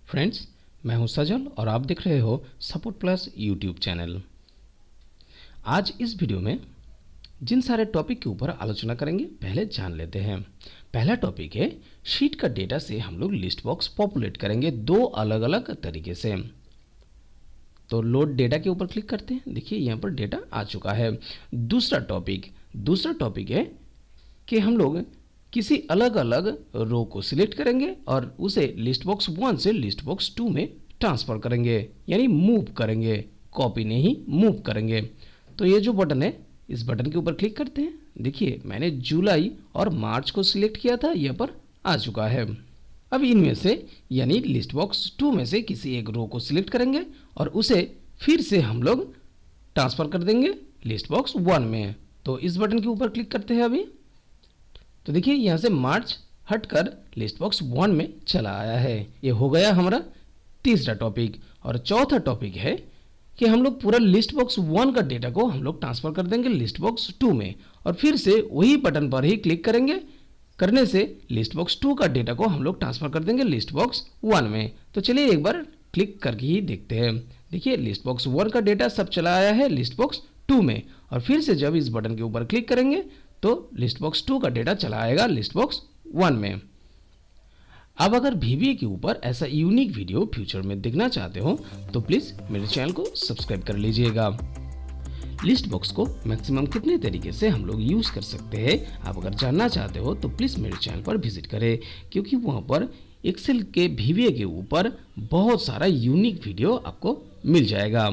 Friends, मैं हूं सजल और आप देख रहे हो सपोर्ट प्लस यूट्यूब चैनल। आज इस वीडियो में जिन सारे टॉपिक के ऊपर आलोचना करेंगे पहले जान लेते हैं। पहला टॉपिक है शीट का डेटा से हम लोग लिस्ट बॉक्स पॉपुलेट करेंगे दो अलग अलग तरीके से। तो लोड डेटा के ऊपर क्लिक करते हैं। देखिए यहाँ पर डेटा आ चुका है। दूसरा टॉपिक है कि हम लोग किसी अलग अलग रो को सिलेक्ट करेंगे और उसे लिस्ट बॉक्स 1 से लिस्ट बॉक्स 2 में ट्रांसफ़र करेंगे, यानी मूव करेंगे, कॉपी नहीं मूव करेंगे। तो ये जो बटन है इस बटन के ऊपर क्लिक करते हैं। देखिए मैंने जुलाई और मार्च को सिलेक्ट किया था, यहाँ पर आ चुका है। अब इनमें से यानी लिस्ट बॉक्स 2 में से किसी एक रो को सिलेक्ट करेंगे और उसे फिर से हम लोग ट्रांसफ़र कर देंगे लिस्ट बॉक्स 1 में। तो इस बटन के ऊपर क्लिक करते हैं अभी। तो देखिए यहाँ से मार्च हटकर लिस्ट बॉक्स 1 में चला आया है। ये हो गया हमारा तीसरा टॉपिक। और चौथा टॉपिक है कि हम लोग पूरा लिस्ट बॉक्स 1 का डेटा को हम लोग ट्रांसफ़र कर देंगे लिस्ट बॉक्स 2 में और फिर से वही बटन पर ही क्लिक करेंगे। करने से लिस्ट बॉक्स 2 का डेटा को हम लोग ट्रांसफ़र कर देंगे लिस्ट बॉक्स 1 में। तो चलिए एक बार क्लिक करके ही देखते हैं। देखिए लिस्ट बॉक्स 1 का डेटा सब चला आया है लिस्ट बॉक्स 2 में और फिर से जब इस बटन के ऊपर क्लिक करेंगे तो लिस्ट बॉक्स 2 का डेटा चला आएगा लिस्ट बॉक्स 1 में। अब अगर VBA के ऊपर ऐसा यूनिक वीडियो फ्यूचर में देखना चाहते हो तो प्लीज़ मेरे चैनल को सब्सक्राइब कर लीजिएगा। लिस्ट बॉक्स को मैक्सिमम कितने तरीके से हम लोग यूज़ कर सकते हैं आप अगर जानना चाहते हो तो प्लीज़ मेरे चैनल पर विजिट करें, क्योंकि वहाँ पर एक्सेल के VBA के ऊपर बहुत सारा यूनिक वीडियो आपको मिल जाएगा।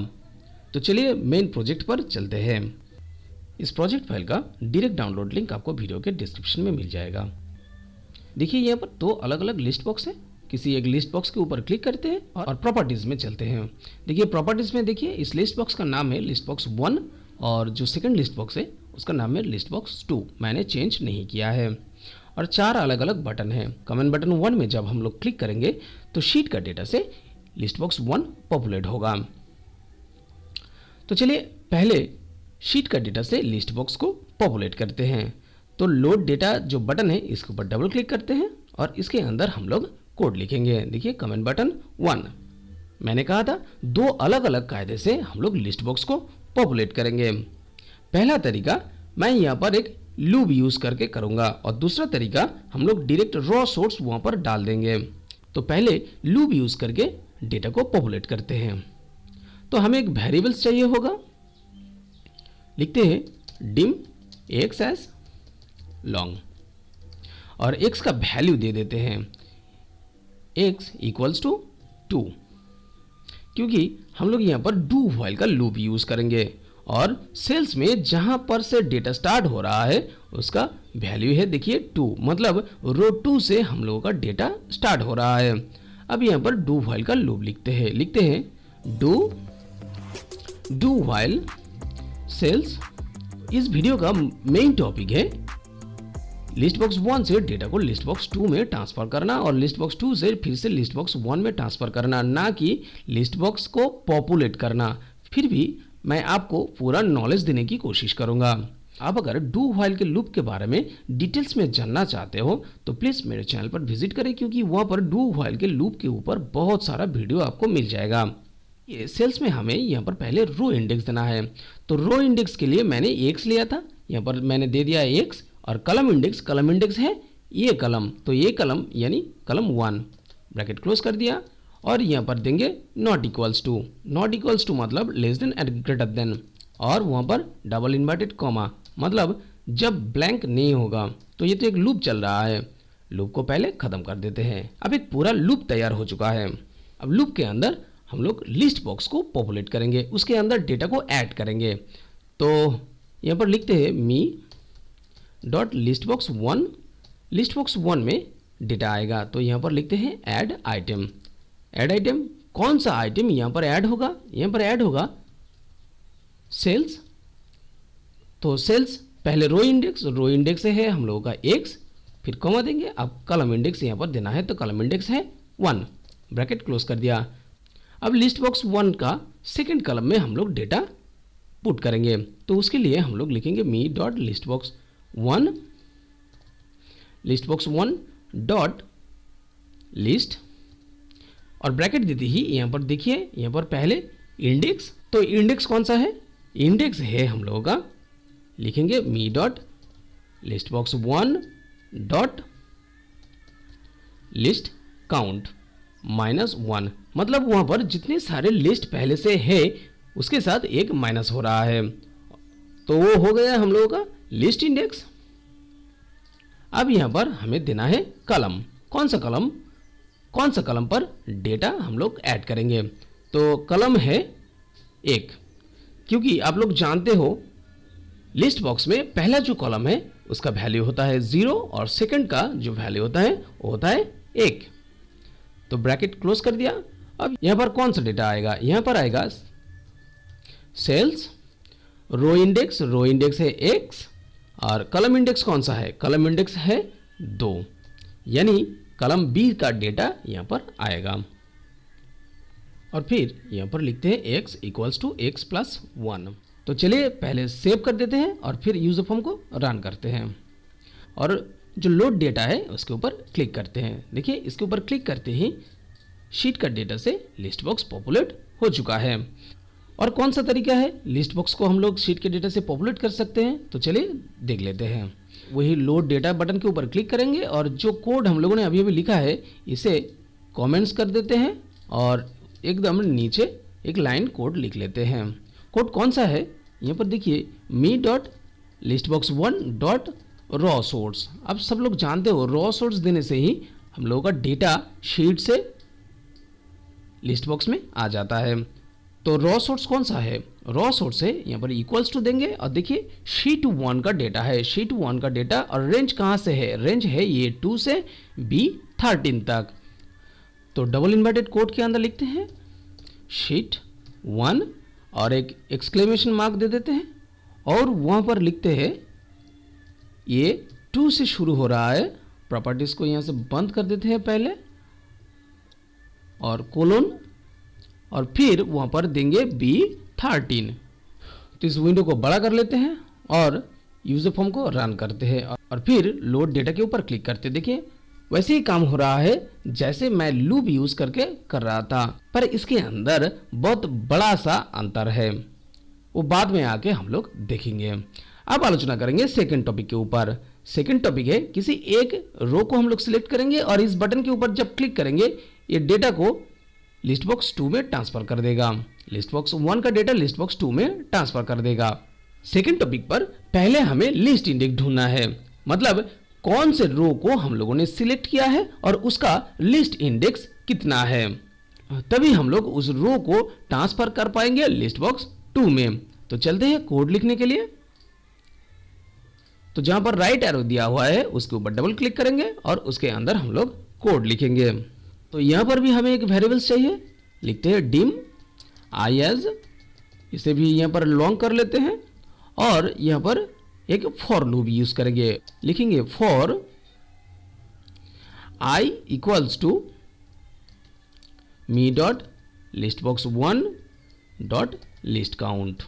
तो चलिए मेन प्रोजेक्ट पर चलते हैं। इस प्रोजेक्ट फाइल का डायरेक्ट डाउनलोड लिंक आपको वीडियो के डिस्क्रिप्शन में मिल जाएगा। देखिए यहाँ पर दो अलग अलग लिस्ट बॉक्स है। किसी एक लिस्ट बॉक्स के ऊपर क्लिक करते हैं और प्रॉपर्टीज़ में चलते हैं। देखिए प्रॉपर्टीज़ में देखिए इस लिस्ट बॉक्स का नाम है लिस्ट बॉक्स 1 और जो सेकंड लिस्ट बॉक्स है उसका नाम है लिस्ट बॉक्स 2। मैंने चेंज नहीं किया है। और 4 अलग अलग बटन हैं। कमेंट बटन 1 में जब हम लोग क्लिक करेंगे तो शीट का डेटा से लिस्ट बॉक्स 1 पॉपुलेट होगा। तो चलिए पहले शीट का डेटा से लिस्ट बॉक्स को पॉपुलेट करते हैं। तो लोड डेटा जो बटन है इसके ऊपर डबल क्लिक करते हैं और इसके अंदर हम लोग कोड लिखेंगे। देखिए कमेंट बटन 1। मैंने कहा था दो अलग अलग कायदे से हम लोग लिस्ट बॉक्स को पॉपुलेट करेंगे। पहला तरीका मैं यहाँ पर एक लूप यूज़ करके करूँगा और दूसरा तरीका हम लोग डायरेक्ट रॉ सोर्स वहाँ पर डाल देंगे। तो पहले लूप यूज़ करके डेटा को पॉपुलेट करते हैं। तो हमें एक वेरिएबल्स चाहिए होगा। लिखते हैं डिम एक्स एज लॉन्ग और x का वैल्यू दे देते हैं x इक्वल्स टू 2, क्योंकि हम लोग यहाँ पर डू व्हाइल का लूप यूज़ करेंगे और सेल्स में जहाँ पर से डेटा स्टार्ट हो रहा है उसका वैल्यू है देखिए 2, मतलब रो 2 से हम लोगों का डेटा स्टार्ट हो रहा है। अब यहाँ पर डू व्हाइल का लूप लिखते हैं डू व्हाइल सेल्स। इस वीडियो का मेन टॉपिक है लिस्ट बॉक्स 1 से डेटा को लिस्ट बॉक्स 2 में ट्रांसफ़र करना और लिस्ट बॉक्स 2 से फिर से लिस्ट बॉक्स 1 में ट्रांसफ़र करना, ना कि लिस्ट बॉक्स को पॉपुलेट करना। फिर भी मैं आपको पूरा नॉलेज देने की कोशिश करूंगा। आप अगर डू व्हाइल के लूप के बारे में डिटेल्स में जानना चाहते हो तो प्लीज़ मेरे चैनल पर विजिट करें, क्योंकि वहाँ पर डू व्हाइल के लूप के ऊपर बहुत सारा वीडियो आपको मिल जाएगा। ये सेल्स में हमें यहाँ पर पहले रो इंडेक्स देना है। तो रो इंडेक्स के लिए मैंने x लिया था, यहाँ पर मैंने दे दिया x और कलम इंडेक्स है ये कलम, तो ये कलम यानी कलम 1 ब्रैकेट क्लोज कर दिया और यहाँ पर देंगे नॉट इक्वल्स टू मतलब less than and greater than और वहाँ पर डबल इन्वर्टेड कॉमा मतलब जब ब्लैंक नहीं होगा। तो ये तो एक लूप चल रहा है, लूप को पहले ख़त्म कर देते हैं। अब एक पूरा लूप तैयार हो चुका है। अब लूप के अंदर हम लोग लिस्ट बॉक्स को पॉपुलेट करेंगे, उसके अंदर डेटा को ऐड करेंगे। तो यहाँ पर लिखते हैं मी डॉट लिस्ट बॉक्स 1 में डेटा आएगा। तो यहाँ पर लिखते हैं ऐड आइटम। कौन सा आइटम यहाँ पर ऐड होगा? यहाँ पर ऐड होगा सेल्स। तो सेल्स पहले रो इंडेक्स है हम लोगों का x, फिर कॉमा देंगे। अब कलम इंडेक्स यहाँ पर देना है तो कलम इंडेक्स है 1 ब्रैकेट क्लोज कर दिया। अब लिस्ट बॉक्स 1 का सेकेंड कलम में हम लोग डेटा पुट करेंगे। तो उसके लिए हम लोग लिखेंगे me dot list box 1 dot list और ब्रैकेट देते ही यहाँ पर देखिए, यहाँ पर पहले इंडेक्स, तो इंडेक्स कौन सा है, इंडेक्स है हम लोगों का, लिखेंगे me dot list box 1 dot list count -1, मतलब वहाँ पर जितने सारे लिस्ट पहले से है उसके साथ एक माइनस हो रहा है, तो वो हो गया हम लोगों का लिस्ट इंडेक्स। अब यहाँ पर हमें देना है कलम, कौन सा कलम पर डेटा हम लोग ऐड करेंगे, तो कलम है 1, क्योंकि आप लोग जानते हो लिस्ट बॉक्स में पहला जो कॉलम है उसका वैल्यू होता है 0 और सेकंड का जो वैल्यू होता है वो होता है 1। तो ब्रैकेट क्लोज कर दिया। अब यहाँ पर कौन सा डेटा आएगा, यहाँ पर आएगा सेल्स, रो इंडेक्स है x और कलम इंडेक्स कौन सा है, कलम इंडेक्स है 2, यानी कलम B का डेटा यहाँ पर आएगा। और फिर यहाँ पर लिखते हैं x = x + 1। तो चलिए पहले सेव कर देते हैं और फिर यूजर फॉर्म को रन करते हैं और जो लोड डेटा है उसके ऊपर क्लिक करते हैं। देखिए इसके ऊपर क्लिक करते ही शीट का डेटा से लिस्ट बॉक्स पॉपुलेट हो चुका है। और कौन सा तरीका है लिस्ट बॉक्स को हम लोग शीट के डेटा से पॉपुलेट कर सकते हैं, तो चलिए देख लेते हैं। वही लोड डेटा बटन के ऊपर क्लिक करेंगे और जो कोड हम लोगों ने अभी लिखा है इसे कमेंट्स कर देते हैं और एकदम नीचे एक लाइन कोड लिख लेते हैं। कोड कौन सा है, यहाँ पर देखिए me dot list box 1 dot row source. अब सब लोग जानते हो रॉ सोर्स देने से ही हम लोगों का डेटा शीट से लिस्ट बॉक्स में आ जाता है। तो रॉ सोर्स कौन सा है, रॉ सोर्स है यहाँ पर इक्वल्स टू देंगे और देखिए शीट 1 का डेटा है, शीट 1 का डेटा और रेंज कहाँ से है, रेंज है ये 2 से B13 तक। तो डबल इन्वर्टेड कोड के अंदर लिखते हैं शीट 1 और एक एक्सक्लेमेशन मार्क दे देते हैं और वहाँ पर लिखते हैं ये 2 से शुरू हो रहा है, प्रॉपर्टीज को यहाँ से बंद कर देते हैं पहले और कोलोन और फिर वहाँ पर देंगे B13। तो इस विंडो को बड़ा कर लेते हैं और यूजर फॉर्म को रन करते हैं और फिर लोड डेटा के ऊपर क्लिक करते हैं। देखिए वैसे ही काम हो रहा है जैसे मैं लूप यूज करके कर रहा था, पर इसके अंदर बहुत बड़ा सा अंतर है, वो बाद में आके हम लोग देखेंगे। अब आलोचना करेंगे सेकंड टॉपिक के ऊपर। सेकंड टॉपिक है किसी एक रो को हम लोग सिलेक्ट करेंगे और इस बटन के ऊपर जब क्लिक करेंगे ये डेटा को लिस्ट बॉक्स 2 में ट्रांसफर कर देगा, लिस्ट बॉक्स 1 का डेटा लिस्ट बॉक्स 2 में ट्रांसफर कर देगा। सेकंड टॉपिक पर पहले हमें लिस्ट इंडेक्स ढूंढना है, मतलब कौन से रो को हम लोगों ने सिलेक्ट किया है और उसका लिस्ट इंडेक्स कितना है, तभी हम लोग उस रो को ट्रांसफर कर पाएंगे लिस्ट बॉक्स 2 में। तो चलते हैं कोड लिखने के लिए। तो जहां पर राइट एरो दिया हुआ है उसके ऊपर डबल क्लिक करेंगे और उसके अंदर हम लोग कोड लिखेंगे। तो यहां पर भी हमें एक वेरिएबल्स चाहिए, लिखते हैं डिम आई एज, इसे भी यहां पर लॉन्ग कर लेते हैं और यहां पर एक फॉर लूप यूज करेंगे, लिखेंगे for i equals to me dot list box 1 dot list count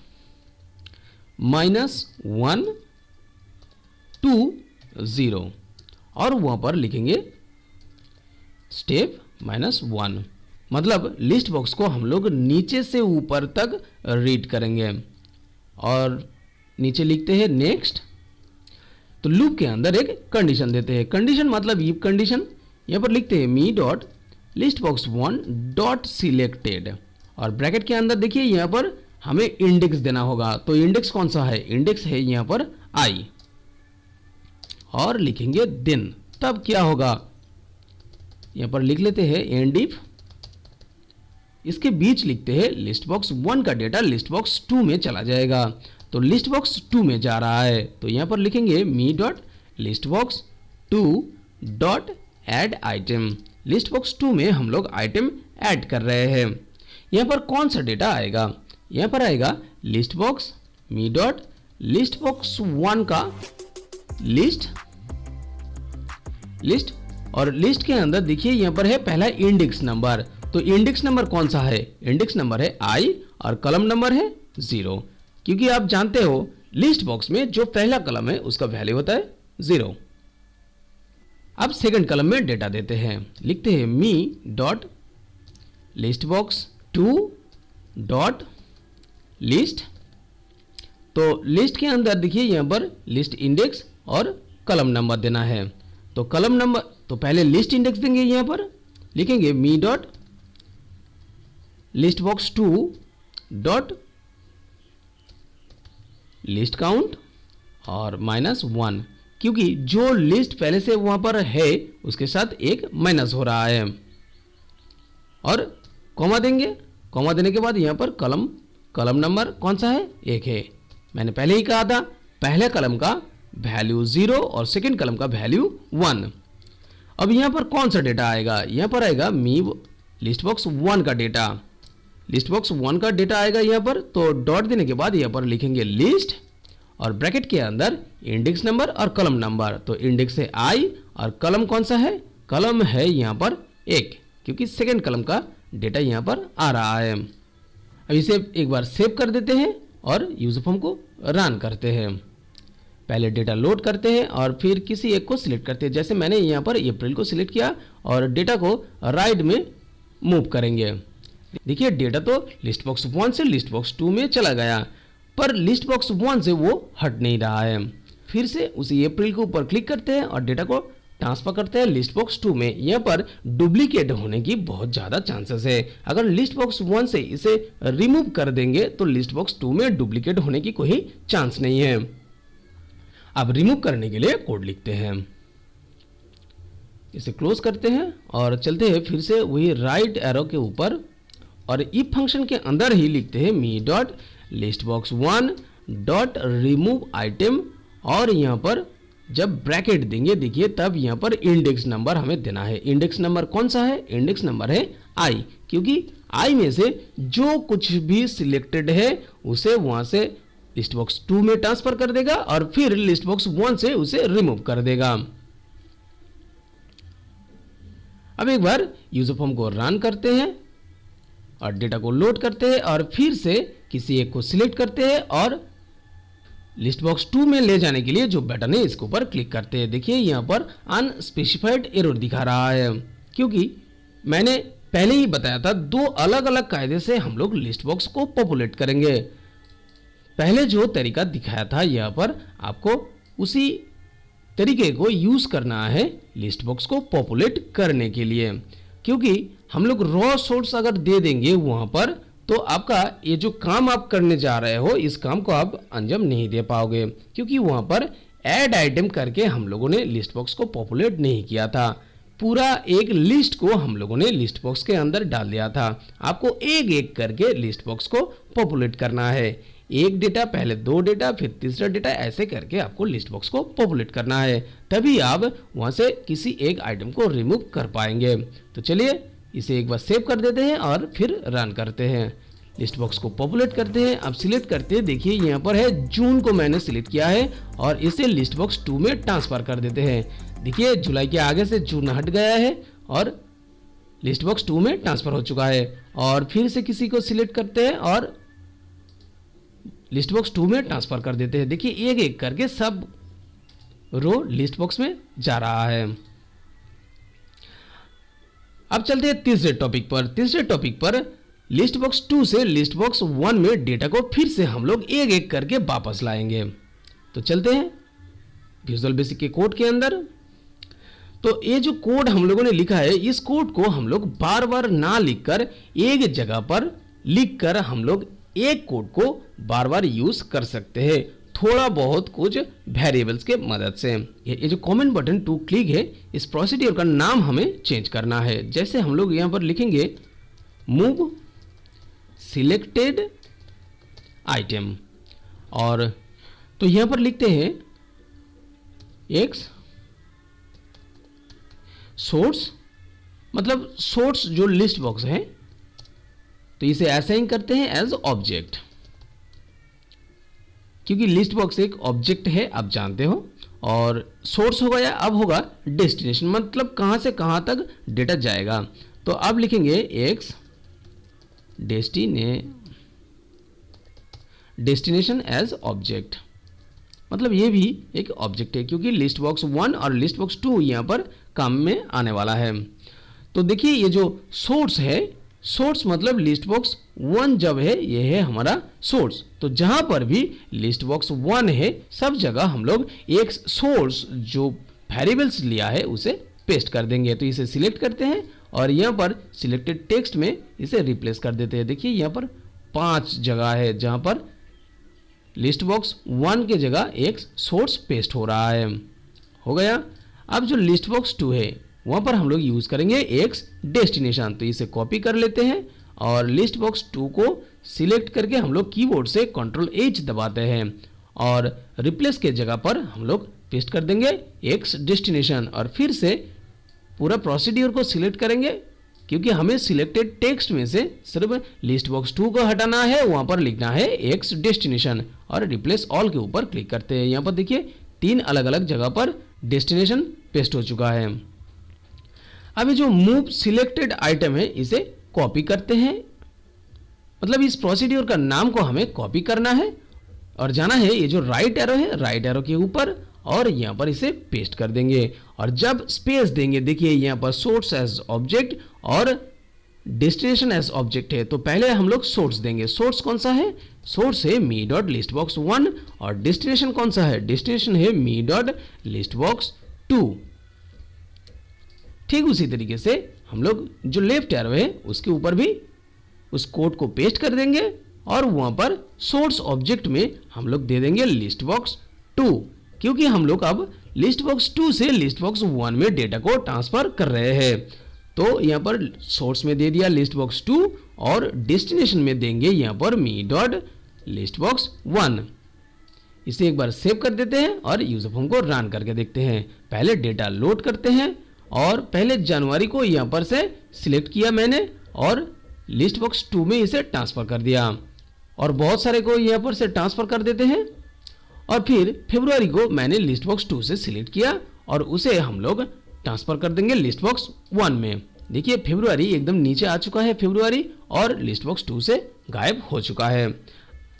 -1 to 0 और वहां पर लिखेंगे स्टेप -1, मतलब लिस्ट बॉक्स को हम लोग नीचे से ऊपर तक रीड करेंगे और नीचे लिखते हैं नेक्स्ट। तो लूप के अंदर एक कंडीशन देते हैं, कंडीशन मतलब इफ कंडीशन। यहाँ पर लिखते हैं me dot list box 1 dot selected और ब्रैकेट के अंदर देखिए यहाँ पर हमें इंडेक्स देना होगा। तो इंडेक्स कौन सा है, इंडेक्स है यहाँ पर आई और लिखेंगे देन, तब क्या होगा यहाँ पर लिख लेते हैं एंड इफ, इसके बीच लिखते हैं लिस्ट बॉक्स 1 का डेटा लिस्ट बॉक्स 2 में चला जाएगा। तो लिस्ट बॉक्स 2 में जा रहा है तो यहाँ पर लिखेंगे me dot list box 2 dot add item, list box 2 में हम लोग आइटम ऐड कर रहे हैं। यहाँ पर कौन सा डेटा आएगा, यहाँ पर आएगा लिस्ट बॉक्स मी डॉट लिस्ट बॉक्स 1 का लिस्ट और लिस्ट के अंदर देखिए यहाँ पर है पहला इंडेक्स नंबर। तो इंडेक्स नंबर कौन सा है, इंडेक्स नंबर है आई और कलम नंबर है 0, क्योंकि आप जानते हो लिस्ट बॉक्स में जो पहला कलम है उसका वैल्यू होता है 0। अब सेकंड कलम में डेटा देते हैं, लिखते हैं me dot list box 2 dot list. तो लिस्ट के अंदर देखिए यहाँ पर लिस्ट इंडेक्स और कलम नंबर देना है। तो कलम नंबर तो पहले लिस्ट इंडेक्स देंगे, यहाँ पर लिखेंगे me dot list box 2 dot list count और -1, क्योंकि जो लिस्ट पहले से वहां पर है उसके साथ एक माइनस हो रहा है। और कॉमा देंगे, कॉमा देने के बाद यहाँ पर कलम नंबर कौन सा है, 1 है। मैंने पहले ही कहा था पहले कलम का वैल्यू 0 और सेकंड कलम का वैल्यू 1। अब यहाँ पर कौन सा डेटा आएगा, यहाँ पर आएगा मी लिस्ट बॉक्स 1 का डेटा, लिस्ट बॉक्स 1 का डेटा आएगा यहाँ पर। तो डॉट देने के बाद यहाँ पर लिखेंगे लिस्ट और ब्रैकेट के अंदर इंडेक्स नंबर और कलम नंबर। तो इंडेक्स है I और कलम कौन सा है, कलम है यहाँ पर 1, क्योंकि सेकंड कलम का डेटा यहाँ पर आ रहा है। अब इसे एक बार सेव कर देते हैं और यूजर फॉर्म को रन करते हैं। पहले डेटा लोड करते हैं और फिर किसी एक को सिलेक्ट करते हैं। जैसे मैंने यहाँ पर अप्रैल को सिलेक्ट किया और डेटा को राइट में मूव करेंगे। देखिए डेटा तो लिस्ट बॉक्स 1 से लिस्ट बॉक्स 2 में चला गया, पर लिस्ट बॉक्स 1 से वो हट नहीं रहा है। फिर से उसी अप्रैल के ऊपर क्लिक करते हैं और डेटा को ट्रांसफर करते हैं लिस्ट बॉक्स 2 में। यहाँ पर डुप्लीकेट होने की बहुत ज़्यादा चांसेस है। अगर लिस्ट बॉक्स 1 से इसे रिमूव कर देंगे तो लिस्ट बॉक्स 2 में डुप्लीकेट होने की कोई चांस नहीं है। अब रिमूव करने के लिए कोड लिखते हैं, इसे क्लोज करते हैं और चलते हैं फिर से वही राइट एरो के ऊपर और इफ फंक्शन के अंदर ही लिखते हैं me dot list box 1 dot remove item. और यहाँ पर जब ब्रैकेट देंगे देखिए तब यहाँ पर इंडेक्स नंबर हमें देना है। इंडेक्स नंबर कौन सा है, इंडेक्स नंबर है I, क्योंकि I में से जो कुछ भी सिलेक्टेड है उसे वहां से लिस्ट बॉक्स 2 में ट्रांसफर कर देगा और फिर लिस्ट बॉक्स 1 से उसे रिमूव कर देगा। अब एक बार यूजर फॉर्म को रन करते हैं और डेटा को लोड करते हैं और फिर से किसी एक को सिलेक्ट करते हैं और लिस्ट बॉक्स 2 में ले जाने के लिए जो बटन है इसके ऊपर क्लिक करते हैं। देखिए यहाँ पर अनस्पेसिफाइड एरर दिखा रहा है, क्योंकि मैंने पहले ही बताया था 2 अलग अलग कायदे से हम लोग लिस्ट बॉक्स को पॉपुलेट करेंगे। पहले जो तरीका दिखाया था यहाँ पर आपको उसी तरीके को यूज करना है लिस्ट बॉक्स को पॉपुलेट करने के लिए, क्योंकि हम लोग रॉ सोर्स अगर दे देंगे वहां पर तो आपका ये जो काम आप करने जा रहे हो इस काम को आप अंजाम नहीं दे पाओगे, क्योंकि वहां पर ऐड आइटम करके हम लोगों ने लिस्ट बॉक्स को पॉपुलेट नहीं किया था। पूरा एक लिस्ट को हम लोगों ने लिस्ट बॉक्स के अंदर डाल दिया था। आपको एक एक करके लिस्ट बॉक्स को पॉपुलेट करना है। एक डेटा, पहले 2 डेटा, फिर तीसरा डेटा, ऐसे करके आपको लिस्ट बॉक्स को पॉपुलेट करना है, तभी आप वहां से किसी एक आइटम को रिमूव कर पाएंगे। तो चलिए इसे एक बार सेव कर देते हैं और फिर रन करते हैं। लिस्ट बॉक्स को पॉपुलेट करते हैं। अब सिलेक्ट करते हैं, देखिए यहाँ पर है जून को मैंने सिलेक्ट किया है और इसे लिस्ट बॉक्स 2 में ट्रांसफर कर देते हैं। देखिए जुलाई के आगे से जून हट गया है और लिस्ट बॉक्स 2 में ट्रांसफर हो चुका है। और फिर से किसी को सिलेक्ट करते हैं और लिस्ट बॉक्स 2 में ट्रांसफर कर देते हैं। देखिए एक एक करके सब रो लिस्ट बॉक्स में जा रहा है। अब चलते हैं तीसरे टॉपिक पर। तीसरे टॉपिक पर लिस्ट बॉक्स 2 से लिस्ट बॉक्स 1 में डेटा को फिर से हम लोग एक एक करके वापस लाएंगे। तो चलते हैं विजुअल बेसिक के कोड के अंदर। तो ये जो कोड हम लोगों ने लिखा है इस कोड को हम लोग बार बार ना लिखकर एक जगह पर लिखकर हम लोग एक कोड को बार बार यूज कर सकते हैं, थोड़ा बहुत कुछ वेरिएबल्स के मदद से। ये जो कमेंट बटन टू क्लिक है इस प्रोसीड्यूर का नाम हमें चेंज करना है। जैसे हम लोग यहाँ पर लिखेंगे मूव सिलेक्टेड आइटम और तो यहाँ पर लिखते हैं एक्स सोर्स, मतलब सोर्स जो लिस्ट बॉक्स है, तो इसे असाइन करते हैं एज ऑब्जेक्ट, क्योंकि लिस्ट बॉक्स एक ऑब्जेक्ट है आप जानते हो। और सोर्स हो गया, अब होगा डेस्टिनेशन, मतलब कहां से कहां तक डेटा जाएगा। तो अब लिखेंगे एक्स डेस्टिनेशन एज ऑब्जेक्ट, मतलब ये भी एक ऑब्जेक्ट है क्योंकि लिस्ट बॉक्स 1 और लिस्ट बॉक्स 2 यहाँ पर काम में आने वाला है। तो देखिए ये जो सोर्स है सोर्स मतलब लिस्ट बॉक्स 1 जब है, ये है हमारा सोर्स। तो जहां पर भी लिस्ट बॉक्स 1 है सब जगह हम लोग एक सोर्स जो वेरिएबल्स लिया है उसे पेस्ट कर देंगे। तो इसे सिलेक्ट करते हैं और यहाँ पर सिलेक्टेड टेक्स्ट में इसे रिप्लेस कर देते हैं। देखिए यहाँ पर 5 जगह है जहाँ पर लिस्ट बॉक्स 1 के जगह एक सोर्स पेस्ट हो रहा है। हो गया। अब जो लिस्ट बॉक्स 2 है वहाँ पर हम लोग यूज़ करेंगे एक डेस्टिनेशन। तो इसे कॉपी कर लेते हैं और लिस्ट बॉक्स 2 को सिलेक्ट करके हम लोग कीबोर्ड से Ctrl+H दबाते हैं और रिप्लेस के जगह पर हम लोग पेस्ट कर देंगे एक डेस्टिनेशन। और फिर से पूरा प्रोसीड्यूर को सिलेक्ट करेंगे क्योंकि हमें सिलेक्टेड टेक्स्ट में से सिर्फ लिस्ट बॉक्स 2 को हटाना है, वहाँ पर लिखना है एक्स डेस्टिनेशन और रिप्लेस ऑल के ऊपर क्लिक करते हैं। यहाँ पर देखिए 3 अलग अलग जगह पर डेस्टिनेशन पेस्ट हो चुका है। अभी जो मूव सिलेक्टेड आइटम है इसे कॉपी करते हैं, मतलब इस प्रोसीड्यूर का नाम को हमें कॉपी करना है और जाना है ये जो राइट एरो है, राइट एरो के ऊपर और यहाँ पर इसे पेस्ट कर देंगे। और जब स्पेस देंगे, देखिए यहाँ पर सोर्स एज ऑब्जेक्ट और डेस्टिनेशन एज ऑब्जेक्ट है, तो पहले हम लोग सोर्स देंगे। सोर्स कौन सा है? सोर्स है मी डॉट लिस्ट बॉक्स 1 और डेस्टिनेशन कौन सा है? डेस्टिनेशन है मी डॉट लिस्ट बॉक्स 2। ठीक उसी तरीके से हम लोग जो लेफ्ट एरो है उसके ऊपर भी उस कोड को पेस्ट कर देंगे और वहां पर सोर्स ऑब्जेक्ट में हम लोग दे देंगे लिस्ट बॉक्स 2, क्योंकि हम लोग अब लिस्ट बॉक्स 2 से लिस्ट बॉक्स 1 में डेटा को ट्रांसफर कर रहे हैं। तो यहाँ पर सोर्स में दे दिया लिस्ट बॉक्स 2 और डेस्टिनेशन में देंगे यहाँ पर मी डॉट लिस्ट बॉक्स 1। इसे एक बार सेव कर देते हैं और यूजर फॉर्म को रन करके देखते हैं। पहले डेटा लोड करते हैं और पहले जनवरी को यहाँ पर से सिलेक्ट किया मैंने और लिस्ट बॉक्स 2 में इसे ट्रांसफर कर दिया और बहुत सारे को यहाँ पर से ट्रांसफर कर देते हैं। और फिर फरवरी को मैंने लिस्ट बॉक्स 2 से सिलेक्ट किया और उसे हम लोग ट्रांसफर कर देंगे लिस्ट बॉक्स 1 में। देखिए फरवरी एकदम नीचे आ चुका है फरवरी और लिस्ट बॉक्स 2 से गायब हो चुका है।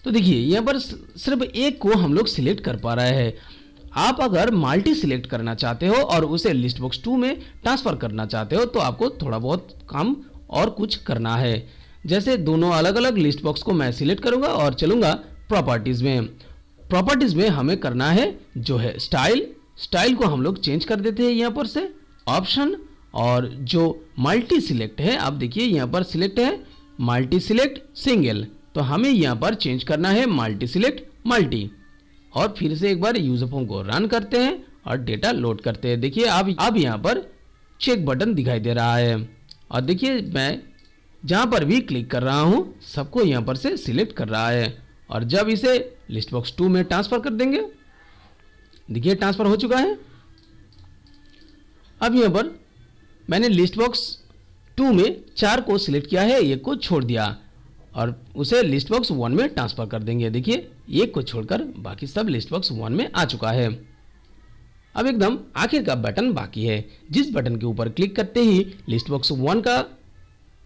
तो देखिए यहाँ पर सिर्फ एक को हम लोग सिलेक्ट कर पा रहे हैं। आप अगर मल्टी सिलेक्ट करना चाहते हो और उसे लिस्ट बॉक्स 2 में ट्रांसफर करना चाहते हो तो आपको थोड़ा बहुत काम और कुछ करना है। जैसे दोनों अलग अलग लिस्ट बॉक्स को मैं सिलेक्ट करूंगा और चलूंगा प्रॉपर्टीज में। प्रॉपर्टीज में हमें करना है जो है स्टाइल को हम लोग चेंज कर देते हैं यहाँ पर से ऑप्शन। और जो मल्टी सिलेक्ट है, आप देखिए यहाँ पर सिलेक्ट है मल्टी सिलेक्ट सिंगल, तो हमें यहाँ पर चेंज करना है मल्टी सिलेक्ट मल्टी। और फिर से एक बार यूजर फॉर्म को रन करते हैं और डेटा लोड करते हैं। देखिए अब यहाँ पर चेक बटन दिखाई दे रहा है और देखिए मैं जहाँ पर भी क्लिक कर रहा हूँ सबको यहाँ पर से सिलेक्ट कर रहा है। और जब इसे लिस्ट बॉक्स 2 में ट्रांसफर कर देंगे, देखिए ट्रांसफर हो चुका है। अब यहाँ पर मैंने लिस्ट बॉक्स 2 में 4 को सिलेक्ट किया है, एक को छोड़ दिया और उसे लिस्ट बॉक्स 1 में ट्रांसफर कर देंगे। देखिए एक को छोड़कर बाकी सब लिस्ट बॉक्स 1 में आ चुका है। अब एकदम आखिर का बटन बाकी है, जिस बटन के ऊपर क्लिक करते ही लिस्ट बॉक्स 1 का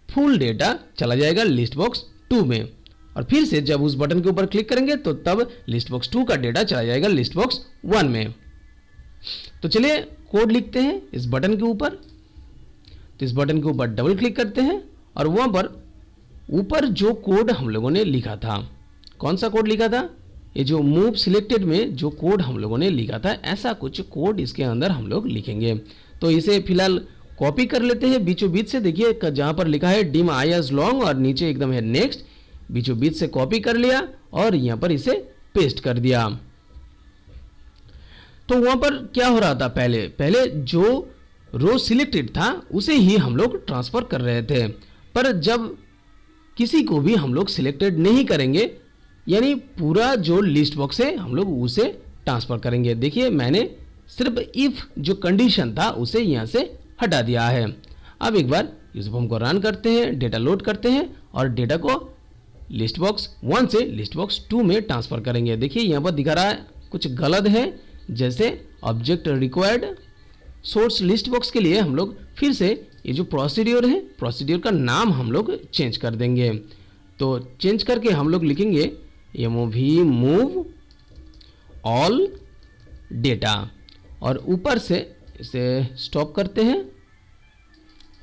फुल डेटा चला जाएगा लिस्ट बॉक्स 2 में और फिर से जब उस बटन के ऊपर क्लिक करेंगे तो तब लिस्ट बॉक्स 2 का डेटा चला जाएगा लिस्ट बॉक्स 1 में। तो चलिए कोड लिखते हैं इस बटन के ऊपर। तो इस बटन के ऊपर डबल क्लिक करते हैं और वहां पर ऊपर जो कोड हम लोगों ने लिखा था, कौन सा कोड लिखा था? ये जो मूव सिलेक्टेड में जो कोड हम लोगों ने लिखा था, ऐसा कुछ कोड इसके अंदर हम लोग लिखेंगे। तो इसे फिलहाल कॉपी कर लेते हैं बीचों बीच से। देखिए जहां पर लिखा है डिम आई एज लॉन्ग और नीचे एकदम है नेक्स्ट, बीचों बीच से कॉपी कर लिया और यहां पर इसे पेस्ट कर दिया। तो वहां पर क्या हो रहा था, पहले जो रो सिलेक्टेड था उसे ही हम लोग ट्रांसफर कर रहे थे, पर जब किसी को भी हम लोग सिलेक्टेड नहीं करेंगे, यानी पूरा जो लिस्ट बॉक्स है हम लोग उसे ट्रांसफर करेंगे। देखिए मैंने सिर्फ इफ जो कंडीशन था उसे यहां से हटा दिया है। अब एक बार यूजर फॉर्म को रन करते हैं, डेटा लोड करते हैं और डेटा को लिस्ट बॉक्स 1 से लिस्ट बॉक्स 2 में ट्रांसफर करेंगे। देखिए यहाँ पर दिखा रहा है कुछ गलत है, जैसे object required source list box के लिए हम लोग फिर से ये जो प्रोसीड्यूर है, प्रोसीड्यूर का नाम हम लोग चेंज कर देंगे। तो चेंज करके हम लोग लिखेंगे मूव ऑल डेटा और ऊपर से इसे स्टॉप करते हैं।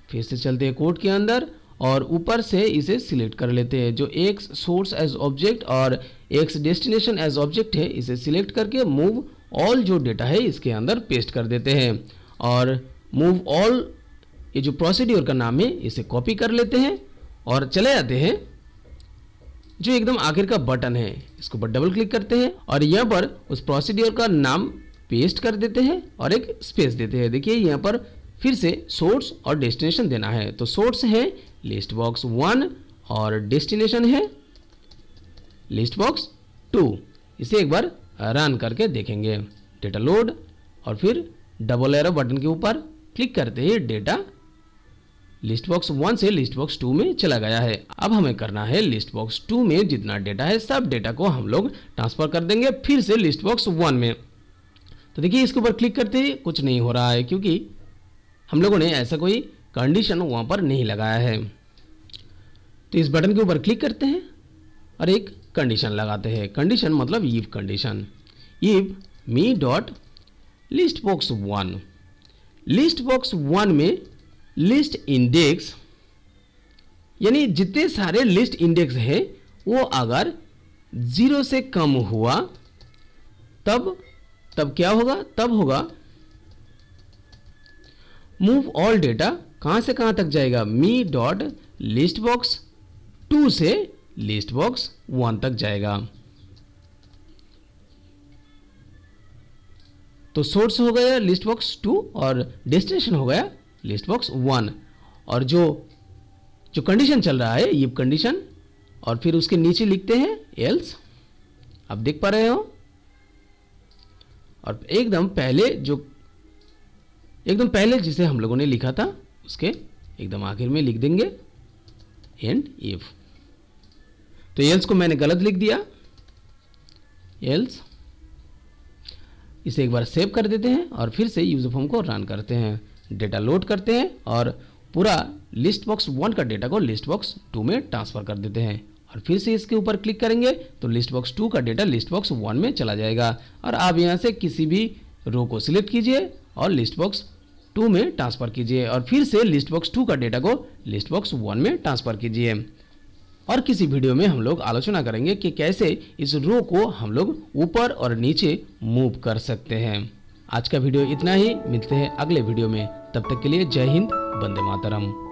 फिर से चलते हैं कोड के अंदर और ऊपर से इसे सिलेक्ट कर लेते हैं। जो एक सोर्स एज ऑब्जेक्ट और एक डेस्टिनेशन एज ऑब्जेक्ट है, इसे सिलेक्ट करके मूव ऑल जो डेटा है इसके अंदर पेस्ट कर देते हैं। और मूव ऑल ये जो प्रोसीड्यूर का नाम है इसे कॉपी कर लेते हैं और चले जाते हैं जो एकदम आखिर का बटन है, इसको पर डबल क्लिक करते हैं और यहाँ पर उस प्रोसीड्यूर का नाम पेस्ट कर देते हैं और एक स्पेस देते हैं। देखिए यहाँ पर फिर से सोर्स और डेस्टिनेशन देना है, तो सोर्स है लिस्ट बॉक्स 1 और डेस्टिनेशन है लिस्ट बॉक्स 2। इसे एक बार रन करके देखेंगे। डेटा लोड और फिर डबल एरो बटन के ऊपर क्लिक करते ही डेटा लिस्ट बॉक्स 1 से लिस्ट बॉक्स 2 में चला गया है। अब हमें करना है लिस्ट बॉक्स 2 में जितना डेटा है सब डेटा को हम लोग ट्रांसफर कर देंगे फिर से लिस्ट बॉक्स 1 में। तो देखिए इसके ऊपर क्लिक करते ही कुछ नहीं हो रहा है क्योंकि हम लोगों ने ऐसा कोई कंडीशन वहाँ पर नहीं लगाया है। तो इस बटन के ऊपर क्लिक करते हैं और एक कंडीशन लगाते हैं। कंडीशन मतलब if condition, if me dot list box 1, list box 1 में लिस्ट इंडेक्स यानी जितने सारे लिस्ट इंडेक्स है वो अगर 0 से कम हुआ तब क्या होगा, तब होगा मूव ऑल डेटा कहां से कहां तक जाएगा, मी डॉट लिस्ट बॉक्स 2 से लिस्ट बॉक्स 1 तक जाएगा। तो सोर्स हो गया लिस्ट बॉक्स 2 और डेस्टिनेशन हो गया लिस्ट बॉक्स 1। और जो कंडीशन चल रहा है ये कंडीशन और फिर उसके नीचे लिखते हैं एल्स, आप देख पा रहे हो। और एकदम पहले जिसे हम लोगों ने लिखा था उसके एकदम आखिर में लिख देंगे एंड इफ। तो एल्स को मैंने गलत लिख दिया, एल्स। इसे एक बार सेव कर देते हैं और फिर से यूजर फॉर्म को रन करते हैं। डेटा लोड करते हैं और पूरा लिस्ट बॉक्स 1 का डेटा को लिस्ट बॉक्स 2 में ट्रांसफर कर देते हैं और फिर से इसके ऊपर क्लिक करेंगे तो लिस्ट बॉक्स 2 का डेटा लिस्ट बॉक्स 1 में चला जाएगा। और आप यहाँ से किसी भी रो को सिलेक्ट कीजिए और लिस्ट बॉक्स 2 में ट्रांसफर कीजिए और फिर से लिस्ट बॉक्स 2 का डेटा को लिस्ट बॉक्स 1 में ट्रांसफर कीजिए। और किसी वीडियो में हम लोग आलोचना करेंगे कि कैसे इस रो को हम लोग ऊपर और नीचे मूव कर सकते हैं। आज का वीडियो इतना ही, मिलते हैं अगले वीडियो में। तब तक के लिए जय हिंद, वंदे मातरम।